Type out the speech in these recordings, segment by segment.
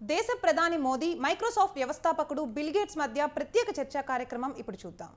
దేశ ప్రధాని మోదీ మైక్రోసాఫ్ట్ వ్యవస్థాపకుడు బిల్ గేట్స్ మధ్య ప్రత్యేక చర్చా కార్యక్రమం ఇప్పుడు చూద్దాం.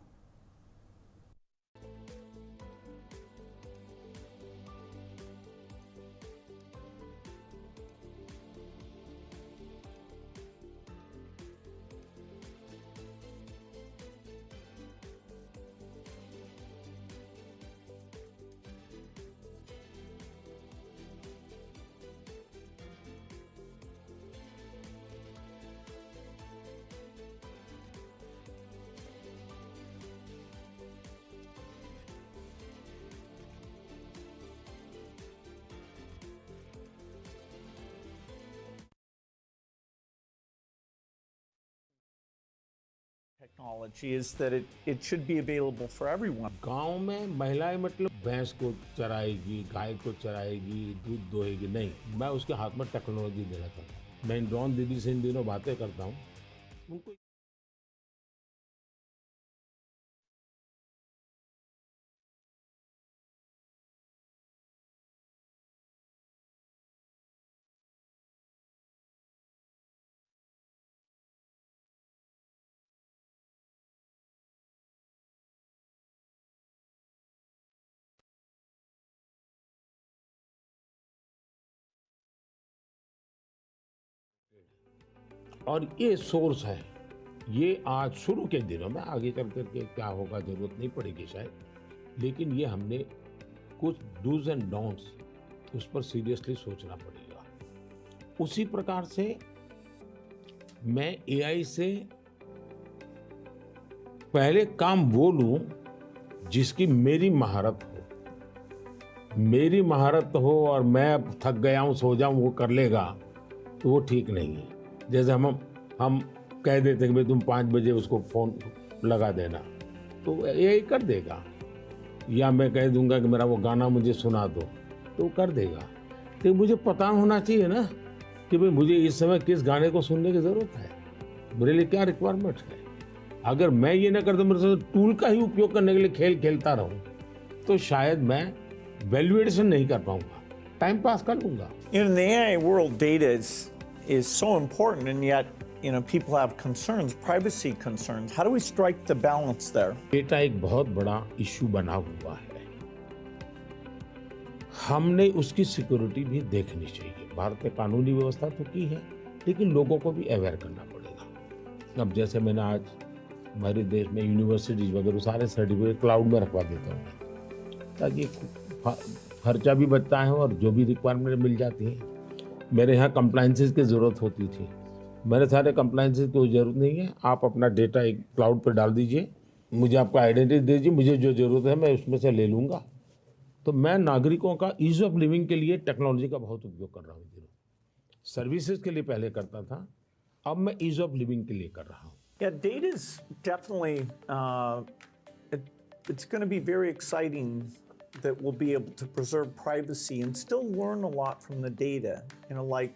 Technology is that it should be available for everyone. गांव में महिलाएं मतलब भैंस को चराएगी, गाय को चराएगी, दूध दोहेगी, नहीं, मैं उसके हाथ में टेक्नोलॉजी देना चाहता हूँ. मैं ड्रोन दीदी से इन दिनों बातें करता हूँ, उनको और ये सोर्स है. ये आज शुरू के दिनों में, आगे चल करके क्या होगा जरूरत नहीं पड़ेगी शायद, लेकिन ये हमने कुछ डूज एंड डोंट्स उस पर सीरियसली सोचना पड़ेगा. उसी प्रकार से मैं एआई से पहले काम वो लूं जिसकी मेरी महारत हो. मेरी महारत हो और मैं अब थक गया हूं, सो जाऊं, वो कर लेगा, तो वो ठीक नहीं है. जैसे हम कह देते कि भाई तुम 5 बजे उसको फ़ोन लगा देना, तो यही कर देगा. या मैं कह दूंगा कि मेरा वो गाना मुझे सुना दो, तो कर देगा. तो मुझे पता होना चाहिए ना कि भाई मुझे इस समय किस गाने को सुनने की ज़रूरत है, मेरे लिए क्या रिक्वायरमेंट है. अगर मैं ये ना कर दूँ, मेरे से टूल का ही उपयोग करने के लिए खेल खेलता रहूँ, तो शायद मैं वैल्यूएशन नहीं कर पाऊँगा, टाइम पास कर लूँगा. In the AI world, data is so important, and yet people have concerns, privacy concerns. How do we strike the balance there? Data एक बहुत बड़ा इश्यू बना हुआ है. हमने उसकी सिक्योरिटी भी देखनी चाहिए. भारत में कानूनी व्यवस्था तो की है, लेकिन लोगों को भी अवेयर करना पड़ेगा. अब जैसे मैंने आज हमारे देश में यूनिवर्सिटीज वगैरह सारे सर्टिफिकेट क्लाउड में रखवा देता हूँ, ताकि खर्चा भी बचता है और जो भी रिक्वायरमेंट मिल जाती है. मेरे यहाँ कंप्लाइंसेस की ज़रूरत होती थी, मेरे सारे कंप्लाइंसेस की कोई ज़रूरत नहीं है. आप अपना डेटा एक क्लाउड पर डाल दीजिए, मुझे आपका आइडेंटिटी दीजिए, मुझे जो ज़रूरत है मैं उसमें से ले लूँगा. तो मैं नागरिकों का ईज़ ऑफ लिविंग के लिए टेक्नोलॉजी का बहुत उपयोग कर रहा हूँ. सर्विसेज के लिए पहले करता था, अब मैं ईज़ ऑफ लिविंग के लिए कर रहा हूँ. Yeah, data is definitely it's going to be very exciting that we'll be able to preserve privacy and still learn a lot from the data. Like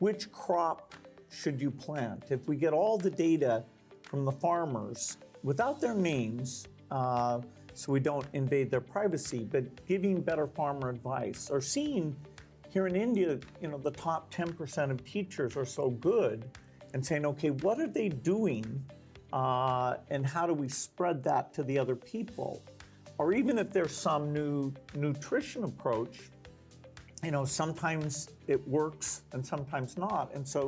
which crop should you plant? If we get all the data from the farmers without their names, so we don't invade their privacy, but giving better farmer advice, or seeing here in India, the top 10% of teachers are so good, and saying, okay, what are they doing, and how do we spread that to the other people? Or even if there's some new nutrition approach, sometimes it works and sometimes not. And so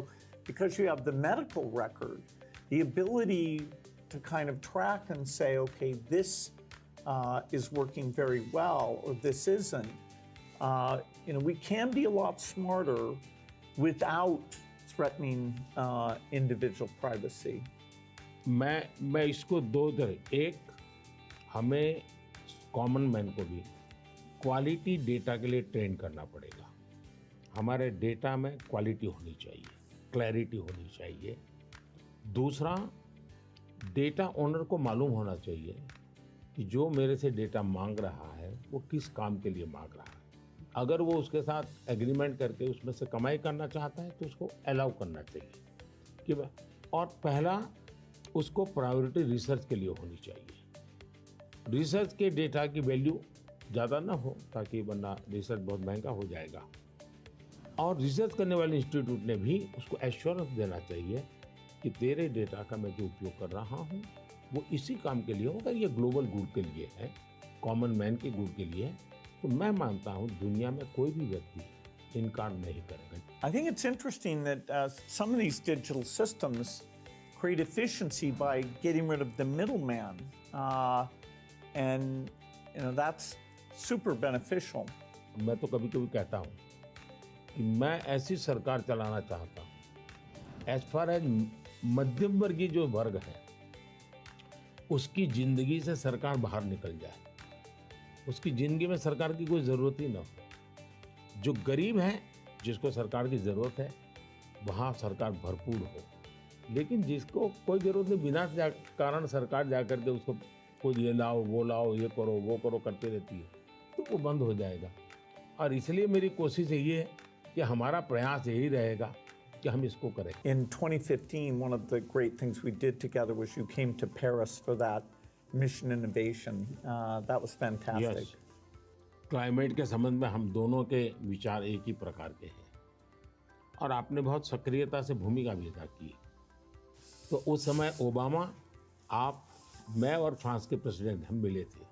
because you have the medical record, the ability to kind of track and say, okay, this is working very well, or this isn't, we can be a lot smarter without threatening individual privacy. मैं इसको दो तरह, एक हमें common man को भी quality data के लिए ट्रेन करना पड़ेगा. हमारे डेटा में क्वालिटी होनी चाहिए, क्लैरिटी होनी चाहिए. दूसरा, डेटा ओनर को मालूम होना चाहिए कि जो मेरे से डेटा मांग रहा है वो किस काम के लिए मांग रहा है. अगर वो उसके साथ एग्रीमेंट करके उसमें से कमाई करना चाहता है तो उसको अलाउ करना चाहिए कि. और पहला, उसको प्रायोरिटी रिसर्च के लिए होनी चाहिए. रिसर्च के डेटा की वैल्यू ज़्यादा ना हो, ताकि वरना रिसर्च बहुत महंगा हो जाएगा. और रिसर्च करने वाले इंस्टीट्यूट ने भी उसको एश्योरेंस देना चाहिए कि तेरे डेटा का मैं जो उपयोग कर रहा हूँ वो इसी काम के लिए होगा, ये ग्लोबल गुड के लिए है, कॉमन मैन के गुड के लिए है। तो मैं मानता हूँ दुनिया में कोई भी व्यक्ति इनकार नहीं करेगा। I think it's interesting that some of these digital systems create efficiency by getting rid of the middleman, and that's super beneficial. मैं तो कभी कभी कहता हूँ कि मैं ऐसी सरकार चलाना चाहता हूँ एज फार एज मध्यम वर्गीय जो वर्ग है उसकी जिंदगी से सरकार बाहर निकल जाए, उसकी जिंदगी में सरकार की कोई जरूरत ही ना हो। जो गरीब है जिसको सरकार की जरूरत है वहाँ सरकार भरपूर हो, लेकिन जिसको कोई जरूरत नहीं बिना कारण सरकार जा करके उसको कोई ये लाओ वो लाओ ये करो वो करो करती रहती है तो वो बंद हो जाएगा। और इसलिए मेरी कोशिश यही है कि हमारा प्रयास यही रहेगा कि हम इसको करें। In 2015, one of the great things we did together was you came to Paris for that mission innovation. That was fantastic. Yes. Climate के संबंध में हम दोनों के विचार एक ही प्रकार के हैं और आपने बहुत सक्रियता से भूमिका भी अदा की। तो उस समय ओबामा, आप, मैं और फ्रांस के प्रेसिडेंट हम मिले थे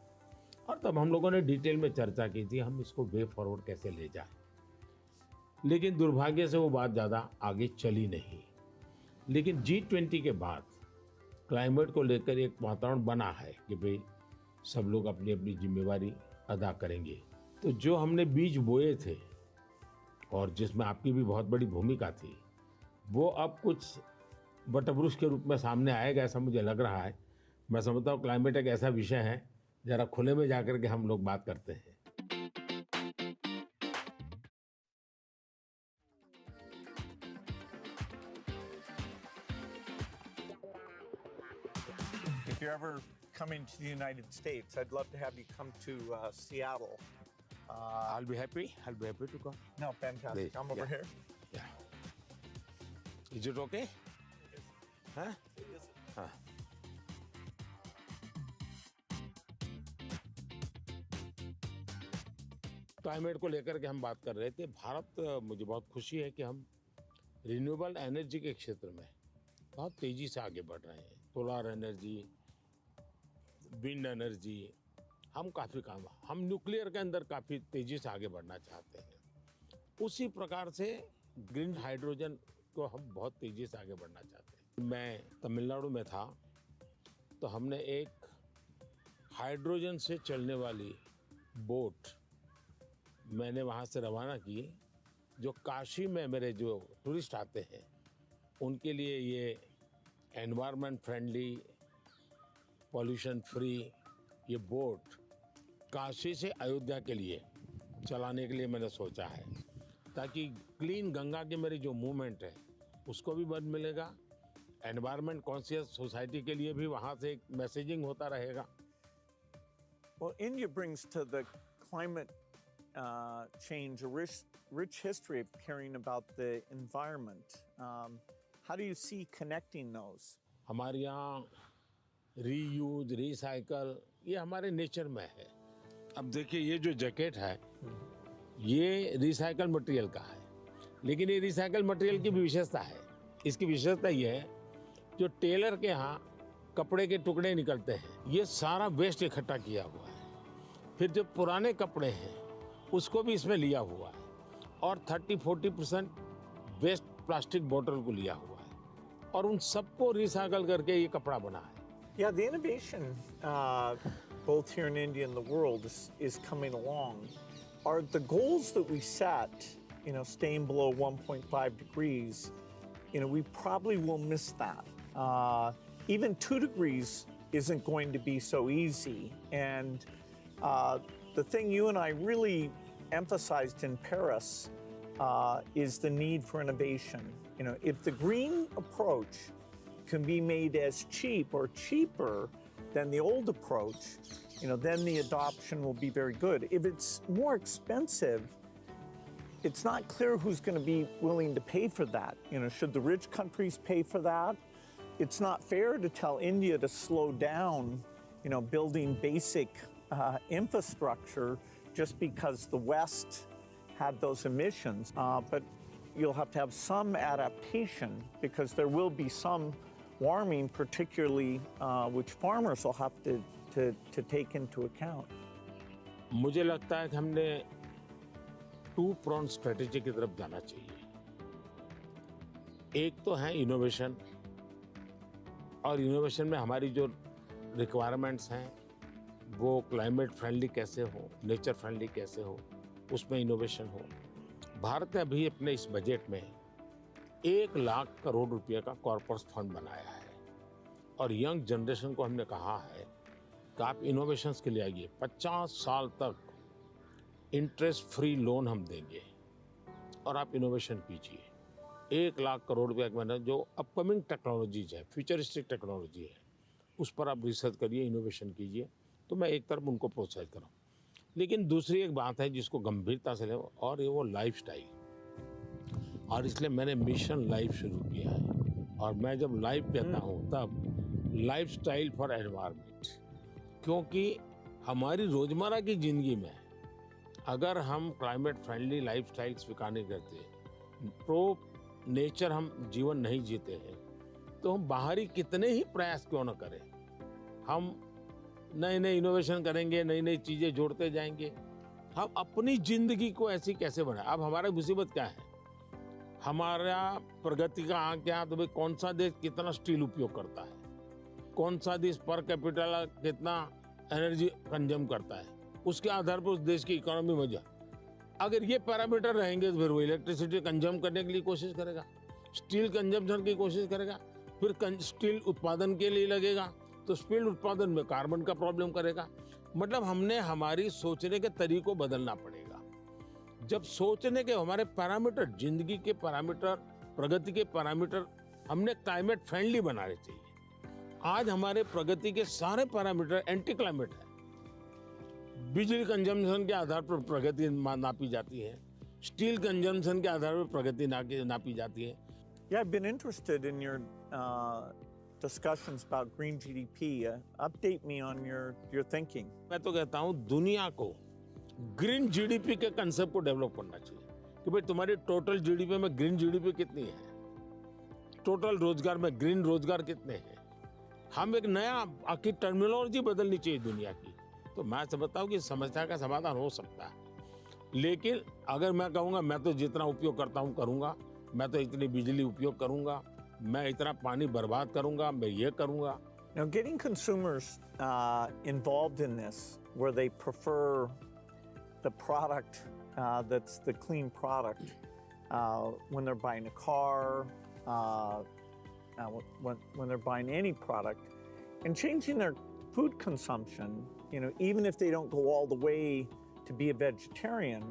और तब हम लोगों ने डिटेल में चर्चा की थी हम इसको वे फॉरवर्ड कैसे ले जाएं। लेकिन दुर्भाग्य से वो बात ज़्यादा आगे चली नहीं। लेकिन G20 के बाद क्लाइमेट को लेकर एक वातावरण बना है कि भाई सब लोग अपनी अपनी जिम्मेवारी अदा करेंगे। तो जो हमने बीज बोए थे और जिसमें आपकी भी बहुत बड़ी भूमिका थी वो अब कुछ वटवृक्ष के रूप में सामने आएगा ऐसा मुझे लग रहा है। मैं समझता हूँ क्लाइमेट एक ऐसा विषय है जरा खुले में जाकर के हम लोग बात करते हैं। If you're ever coming to the United States, I'd love to have you come to Seattle. I'll be happy to come. No, fantastic. Please, I'm over yeah. here. Yeah. Is it okay? Huh? हाँ। Climate को लेकर के हम बात कर रहे थे। भारत, मुझे बहुत खुशी है कि हम रिन्यूएबल एनर्जी के क्षेत्र में बहुत तेज़ी से आगे बढ़ रहे हैं। सोलर एनर्जी, विंड एनर्जी, हम काफ़ी काम, हम न्यूक्लियर के अंदर काफ़ी तेज़ी से आगे बढ़ना चाहते हैं। उसी प्रकार से ग्रीन हाइड्रोजन को हम बहुत तेज़ी से आगे बढ़ना चाहते हैं। मैं तमिलनाडु में था तो हमने एक हाइड्रोजन से चलने वाली बोट मैंने वहाँ से रवाना की, जो काशी में मेरे जो टूरिस्ट आते हैं उनके लिए ये एनवायरनमेंट फ्रेंडली, पॉल्यूशन फ्री ये बोट काशी से अयोध्या के लिए चलाने के लिए मैंने सोचा है, ताकि क्लीन गंगा की मेरी जो मूवमेंट है उसको भी मदद मिलेगा, एनवायरनमेंट कॉन्शियस सोसाइटी के लिए भी वहाँ से एक मैसेजिंग होता रहेगा। Well, India brings to the climate change a rich history of caring about the environment. How do you see connecting those? हमारे यहाँ रीयूज, रिसाइकल ये हमारे नेचर में है। अब देखिए ये जो जैकेट है ये रिसाइकल मटेरियल का है, लेकिन ये रिसाइकल मटेरियल की भी विशेषता है। इसकी विशेषता ये है जो टेलर के यहाँ कपड़े के टुकड़े निकलते हैं ये सारा वेस्ट इकट्ठा किया हुआ है, फिर जो पुराने कपड़े हैं उसको भी इसमें लिया हुआ है और 30-40% वेस्ट प्लास्टिक बोतल को लिया हुआ है और उन सबको रिसाइकल करके ये कपड़ा बना है। Yeah, the innovation both here in India and the world is coming along. Are the goals that we set, staying below 1.5 degrees, we probably will miss that. Even 2 degrees isn't going to be so easy. And the thing you and I really emphasized in Paris is the need for innovation. If the green approach can be made as cheap or cheaper than the old approach, then the adoption will be very good. If it's more expensive, it's not clear who's going to be willing to pay for that. Should the rich countries pay for that? It's not fair to tell India to slow down, building basic infrastructure just because the West had those emissions, but you'll have to have some adaptation because there will be some warming, particularly which farmers will have to take into account. मुझे लगता है कि हमने to prawn strategy की तरफ जाना चाहिए। एक तो है इनोवेशन, और इनोवेशन में हमारी जो रिक्वायरमेंट्स हैं वो क्लाइमेट फ्रेंडली कैसे हो, नेचर फ्रेंडली कैसे हो, उसमें इनोवेशन हो। भारत ने अभी अपने इस बजट में 1,00,000 करोड़ रुपए का कॉर्पस फंड बनाया है, और यंग जनरेशन को हमने कहा है कि आप इनोवेशंस के लिए आइए। 50 साल तक इंटरेस्ट फ्री लोन हम देंगे और आप इनोवेशन कीजिए। 1,00,000 करोड़ रुपए का मैंने जो अपकमिंग टेक्नोलॉजीज है, फ्यूचरिस्टिक टेक्नोलॉजी है, उस पर आप रिसर्च करिए, इनोवेशन कीजिए। तो मैं एक तरफ उनको प्रोत्साहित करूँ, लेकिन दूसरी एक बात है जिसको गंभीरता से ले, और ये वो लाइफस्टाइल। और इसलिए मैंने मिशन लाइफ शुरू किया है, और मैं जब लाइफ कहता हूँ तब लाइफस्टाइल फॉर एनवायरनमेंट, क्योंकि हमारी रोजमर्रा की जिंदगी में अगर हम क्लाइमेट फ्रेंडली लाइफस्टाइल स्वीकार नहीं करते, प्रो नेचर हम जीवन नहीं जीते हैं, तो हम बाहरी कितने ही प्रयास क्यों न करें, हम नए नए इनोवेशन करेंगे, नई नई चीजें जोड़ते जाएंगे, हम अपनी जिंदगी को ऐसी कैसे बनाए। अब हमारा मुसीबत क्या है, हमारा प्रगति का आंक क्या, तो भाई कौन सा देश कितना स्टील उपयोग करता है, कौन सा देश पर कैपिटल कितना एनर्जी कंज्यूम करता है, उसके आधार पर उस देश की इकोनॉमी में जा। अगर ये पैरामीटर रहेंगे तो फिर वो इलेक्ट्रिसिटी कंज्यूम करने के लिए कोशिश करेगा, स्टील कंजम्पशन की कोशिश करेगा, फिर स्टील उत्पादन के लिए लगेगा, तो स्टील उत्पादन में कार्बन का प्रॉब्लम करेगा। मतलब हमने हमारी सोचने के तरीकों बदलना पड़ेगा। जब सोचने के हमारे पैरामीटर, जिंदगी के पैरामीटर, प्रगति के पैरामीटर हमने क्लाइमेट फ्रेंडली बनाने चाहिए। आज हमारे प्रगति के सारे पैरामीटर एंटी क्लाइमेट है। बिजली कंजम्पशन के आधार पर प्रगति नापी जाती है, स्टील कंजम्पशन के आधार पर प्रगति नापी जाती है। Yeah, I've been interested in your discussions about green GDP. Update me on your thinking. मैं तो कहता हूँ दुनिया को ग्रीन जीडीपी के कंसेप्ट को डेवलप करना चाहिए कि भाई तुम्हारी टोटल जीडीपी में ग्रीन जीडीपी कितनी है, टोटल रोजगार में ग्रीन रोजगार कितने हैं। हम एक नया आखिर टर्मिनोलॉजी बदलनी चाहिए दुनिया की। तो मैं समझता हूँ कि समस्या का समाधान हो सकता है, लेकिन अगर मैं कहूँगा मैं तो जितना उपयोग करता हूँ करूँगा, मैं तो इतनी बिजली उपयोग करूँगा, मैं इतना पानी बर्बाद करूँगा, मैं ये करूँगा। Now, getting consumers involved in this, where they prefer the product that's the clean product when they're buying a car, when they're buying any product, and changing their food consumption. You know, even if they don't go all the way to be a vegetarian,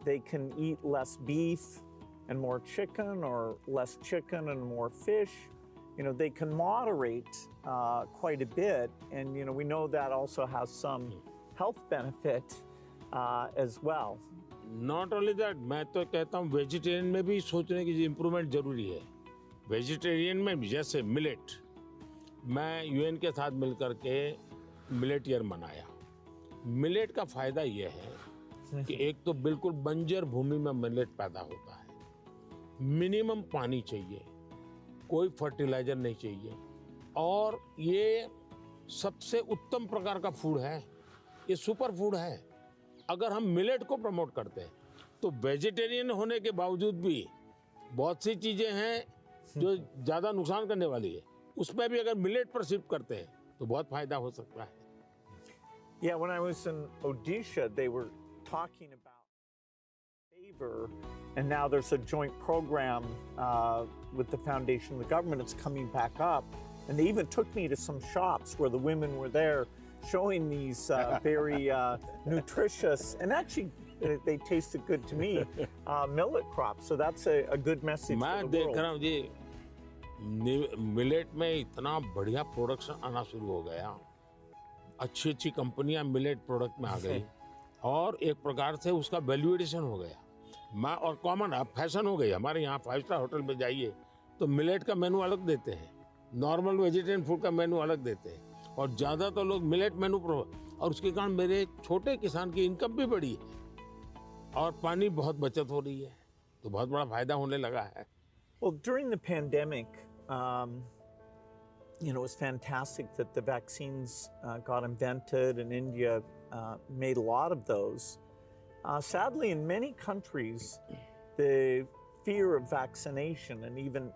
they can eat less beef and more chicken, or less chicken and more fish. You know, they can moderate quite a bit, and you know, we know that also has some health benefit as well. Not only that, मैं तो कहता हूँ vegetarian में भी सोचने की improvement जरूरी है। वेजिटेरियन में जैसे मिलेट, मैं यूएन के साथ मिलकर के मिलेट ईयर मनाया। मिलेट का फायदा यह है कि एक तो बिल्कुल बंजर भूमि में मिलेट पैदा होता है, मिनिमम पानी चाहिए, कोई फर्टिलाइजर नहीं चाहिए, और ये सबसे उत्तम प्रकार का फूड है, ये सुपर फूड है। अगर हम मिलेट को प्रमोट करते हैं तो वेजिटेरियन होने के बावजूद भी बहुत सी चीजें हैं जो ज्यादा नुकसान करने वाली है, उसमें भी अगर मिलेट पर शिफ्ट करते हैं तो बहुत फायदा हो सकता है। Yeah, when I was in Odisha, they were talking about favor, and now there's a joint program with the foundation and the government. It's coming back up, and they even took me to some shops where the women were there showing these very nutritious, and actually they tasted good to me, millet crops. So that's a good message मैं for the देख world. रहा हूँ जी, millet में इतना बढ़िया production आना शुरू हो गया, अच्छी अच्छी कंपनियां मिलेट प्रोडक्ट में आ गई, और एक प्रकार से उसका वैल्यू एडिशन हो गया। मैं और कॉमन अब फैशन हो गई। हमारे यहाँ 5 स्टार होटल में जाइए तो मिलेट का मेनू अलग देते हैं, नॉर्मल वेजिटेरियन फूड का मेनू अलग देते हैं, और ज़्यादा तो लोग मिलेट मेनू और उसके कारण मेरे छोटे किसान की इनकम भी बढ़ी है। और पानी बहुत बचत हो रही है, तो बहुत बड़ा फायदा होने लगा है। Well, during the pandemic, it was fantastic that the vaccines got invented, and India made a lot of those. Sadly, in many countries, the fear of vaccination and even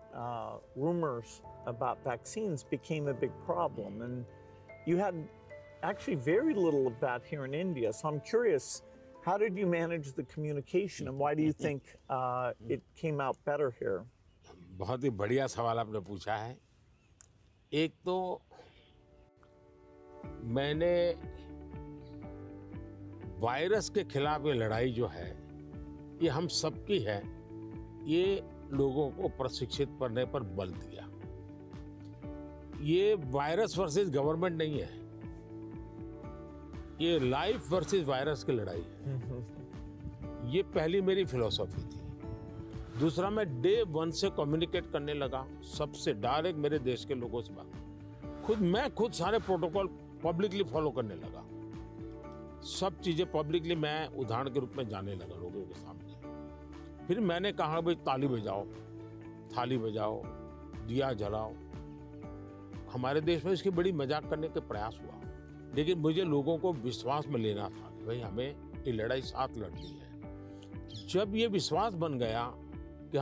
rumors about vaccines became a big problem. And you had actually very little of that here in India. So I'm curious, how did you manage the communication, and why do you think it came out better here? बहुत ही बढ़िया सवाल आपने पूछा है। एक तो मैंने virus के खिलाफ ये लड़ाई जो है, ये हम सबकी है, ये लोगों को प्रशिक्षित करने पर बल दिया। ये वायरस वर्सेस गवर्नमेंट नहीं है, ये लाइफ वर्सेस वायरस की लड़ाई है। ये पहली मेरी फिलॉसफी थी। दूसरा, मैं डे 1 से कम्युनिकेट करने लगा सबसे डायरेक्ट, मेरे देश के लोगों से बात। मैं खुद सारे प्रोटोकॉल पब्लिकली फॉलो करने लगा। सब चीजें पब्लिकली मैं उदाहरण के रूप में जाने लगा लोगों के सामने। फिर मैंने कहा भाई ताली बजाओ, थाली बजाओ, दिया जलाओ। हमारे देश में इसकी बड़ी मजाक करने का प्रयास हुआ, लेकिन मुझे लोगों को विश्वास में लेना था कि भाई हमें ये लड़ाई साथ लड़नी है। जब ये विश्वास बन गया कि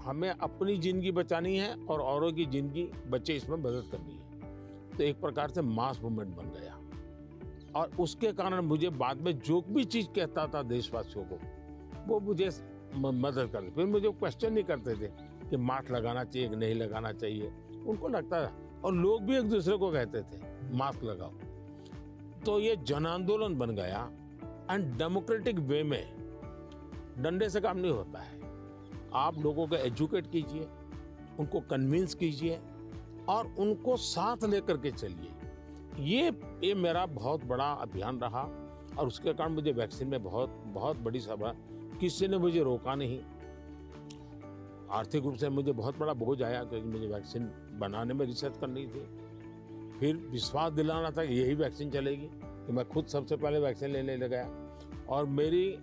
हमें अपनी जिंदगी बचानी है और औरों की जिंदगी बचे, इसमें मदद करनी है, तो एक प्रकार से मास मूवमेंट बन गया। और उसके कारण मुझे बाद में जो भी चीज कहता था देशवासियों को, वो मुझे मदद करते। फिर मुझे क्वेश्चन नहीं करते थे कि मास्क लगाना चाहिए कि नहीं लगाना चाहिए, उनको लगता था। और लोग भी एक दूसरे को कहते थे मास्क लगाओ। तो ये जन आंदोलन बन गया। एंड डेमोक्रेटिक वे में डंडे से काम नहीं होता है। आप लोगों को एजुकेट कीजिए, उनको कन्विंस कीजिए और उनको साथ लेकर के चलिए। ये मेरा बहुत बड़ा अभियान रहा और उसके कारण मुझे वैक्सीन में बहुत बड़ी सभा, किसी ने मुझे रोका नहीं। आर्थिक रूप से मुझे बहुत बड़ा बोझ आया क्योंकि मुझे वैक्सीन बनाने में रिसर्च करनी थी। फिर विश्वास दिलाना था कि यही वैक्सीन चलेगी, कि मैं खुद सबसे पहले वैक्सीन लेने लग गया। और मेरी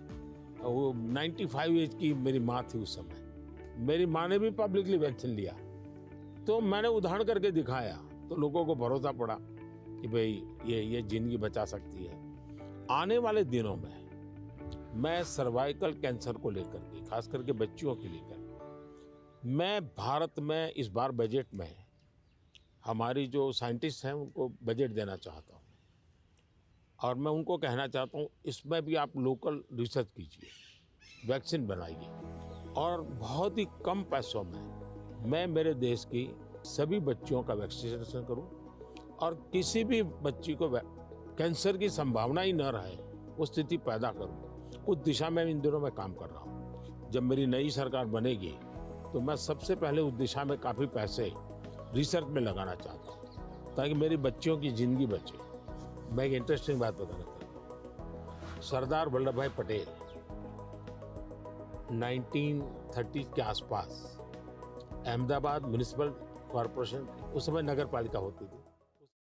95 एज की मेरी माँ थी उस समय, मेरी माँ ने भी पब्लिकली वैक्सीन लिया। तो मैंने उदाहरण करके दिखाया, तो लोगों को भरोसा पड़ा कि भाई ये जिंदगी बचा सकती है। आने वाले दिनों में मैं सर्वाइकल कैंसर को लेकर के, खास करके बच्चियों के लेकर, मैं भारत में इस बार बजट में हमारी जो साइंटिस्ट हैं उनको बजट देना चाहता हूँ। और मैं उनको कहना चाहता हूँ इसमें भी आप लोकल रिसर्च कीजिए, वैक्सीन बनाइए और बहुत ही कम पैसों में मैं मेरे देश की सभी बच्चियों का वैक्सीनेशन करूँ और किसी भी बच्ची को कैंसर की संभावना ही न रहे वो स्थिति पैदा करूँ। उस दिशा में इन दिनों मैं काम कर रहा हूँ। जब मेरी नई सरकार बनेगी तो मैं सबसे पहले उस दिशा में काफ़ी पैसे रिसर्च में लगाना चाहता हूँ ताकि मेरी बच्चियों की जिंदगी बचे। मैं एक इंटरेस्टिंग बात बताना चाहता हूँ। सरदार वल्लभ भाई पटेल 1930 के आसपास अहमदाबाद म्युनिसिपल कॉरपोरेशन, उस समय नगर पालिका होती थी,